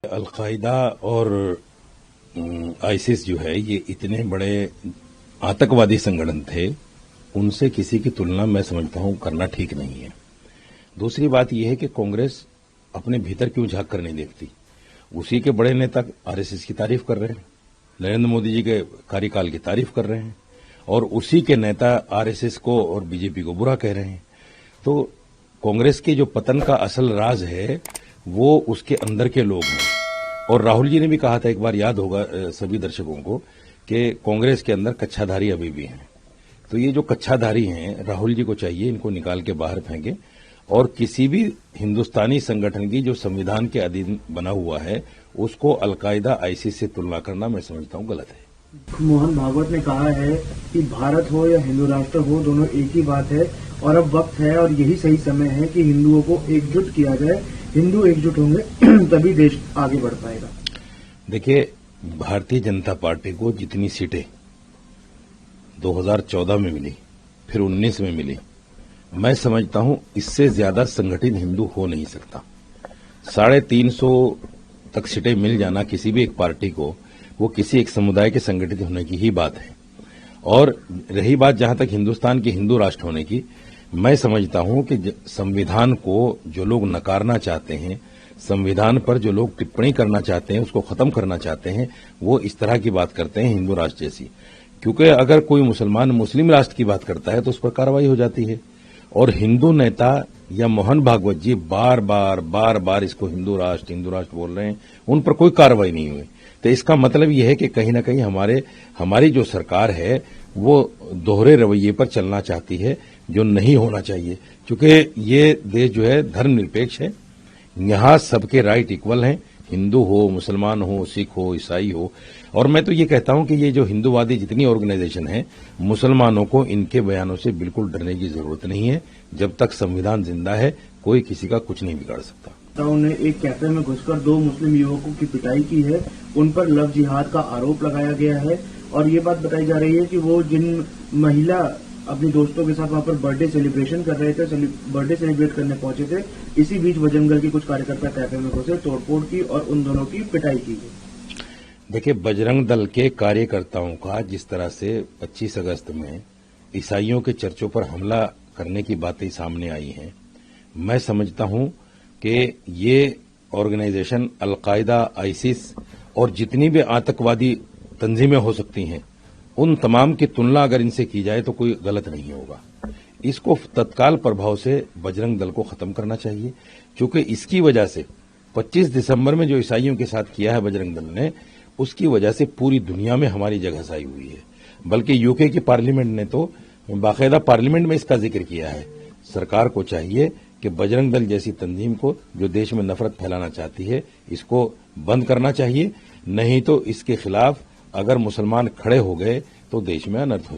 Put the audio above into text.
Al Qaeda और ISIS जो है ये इतने बड़े आतंकवादी संगठन थे, उनसे किसी की तुलना मैं समझता हूं करना ठीक नहीं है। दूसरी बात यह है कि कांग्रेस अपने भीतर क्यों झांक कर नहीं देखती। उसी के बड़े नेता आरएसएस की तारीफ कर रहे हैं, नरेंद्र मोदी जी के कार्यकाल की तारीफ कर रहे हैं, और उसी के नेता आरएसएस को और बीजेपी को बुरा कह रहे हैं। तो कांग्रेस के जो पतन का असल राज है वो उसके अंदर के लोग हैं। और राहुल जी ने भी कहा था, एक बार याद होगा सभी दर्शकों को, कि कांग्रेस के अंदर कच्छाधारी अभी भी हैं। तो ये जो कच्छाधारी हैं, राहुल जी को चाहिए इनको निकाल के बाहर फेंके, और किसी भी हिंदुस्तानी संगठन की जो संविधान के अधीन बना हुआ है उसको अलकायदा आईसिस से तुलना करना मैं समझता हूं गलत है। मोहन भागवत ने कहा है कि भारत हो या हिंदू राष्ट्र हो, दोनों एक ही बात है, और अब वक्त है और यही सही समय है कि हिंदुओं को एकजुट किया जाए। हिंदू एकजुट होंगे तभी देश आगे बढ़ पाएगा। देखिए, भारतीय जनता पार्टी को जितनी सीटें 2014 में मिली, फिर 19 में मिली, मैं समझता हूं इससे ज्यादा संगठित हिंदू हो नहीं सकता। 350 तक सीटें मिल जाना किसी भी एक पार्टी को, वो किसी एक समुदाय के संगठित होने की ही बात है। और रही बात जहां तक हिंदुस्तान के हिंदू राष्ट्र होने की, मैं समझता हूं कि संविधान को जो लोग नकारना चाहते हैं, संविधान पर जो लोग टिप्पणी करना चाहते हैं, उसको खत्म करना चाहते हैं, वो इस तरह की बात करते हैं हिंदू राष्ट्र जैसी। क्योंकि अगर कोई मुसलमान मुस्लिम राष्ट्र की बात करता है तो उस पर कार्रवाई हो जाती है। और हिंदू नेता या मोहन भागवत जी बार बार इसको हिंदू राष्ट्र बोल रहे हैं, उन पर कोई कार्रवाई नहीं हुई। तो इसका मतलब यह है कि कहीं ना कहीं हमारी जो सरकार है वो दोहरे रवैये पर चलना चाहती है, जो नहीं होना चाहिए। क्योंकि ये देश जो है धर्मनिरपेक्ष है, यहां सबके राइट इक्वल हैं, हिंदू हो, मुसलमान हो, सिख हो, ईसाई हो। और मैं तो ये कहता हूं कि ये जो हिंदूवादी जितनी ऑर्गेनाइजेशन है, मुसलमानों को इनके बयानों से बिल्कुल डरने की जरूरत नहीं है। जब तक संविधान जिंदा है कोई किसी का कुछ नहीं बिगाड़ सकता। उन्होंने एक कैफे में घुसकर 2 मुस्लिम युवकों की पिटाई की है, उन पर लव जिहाद का आरोप लगाया गया है, और ये बात बताई जा रही है कि वो जिन महिला अपनी दोस्तों के साथ वहां पर बर्थडे सेलिब्रेशन कर रहे थे, बर्थडे सेलिब्रेट करने पहुंचे थे, इसी बीच बजरंग दल की कुछ कार्यकर्ता कैफे में घुसे, तोड़फोड़ की और उन दोनों की पिटाई की गई। देखिए, बजरंग दल के कार्यकर्ताओं का जिस तरह से 25 अगस्त में ईसाइयों के चर्चों पर हमला करने की बातें सामने आई हैं, मैं समझता हूं कि ये ऑर्गेनाइजेशन अलकायदा, आईसिस और जितनी भी आतंकवादी तंजीमें हो सकती हैं, उन तमाम की तुलना अगर इनसे की जाए तो कोई गलत नहीं होगा। इसको तत्काल प्रभाव से बजरंग दल को खत्म करना चाहिए, क्योंकि इसकी वजह से 25 दिसंबर में जो ईसाइयों के साथ किया है बजरंग दल ने, उसकी वजह से पूरी दुनिया में हमारी जगह साई हुई है। बल्कि यूके की पार्लियामेंट ने तो बाकायदा पार्लियामेंट में इसका जिक्र किया है। सरकार को चाहिए कि बजरंग दल जैसी तंजीम को, जो देश में नफरत फैलाना चाहती है, इसको बंद करना चाहिए। नहीं तो इसके खिलाफ अगर मुसलमान खड़े हो गए तो देश में अनर्थ हो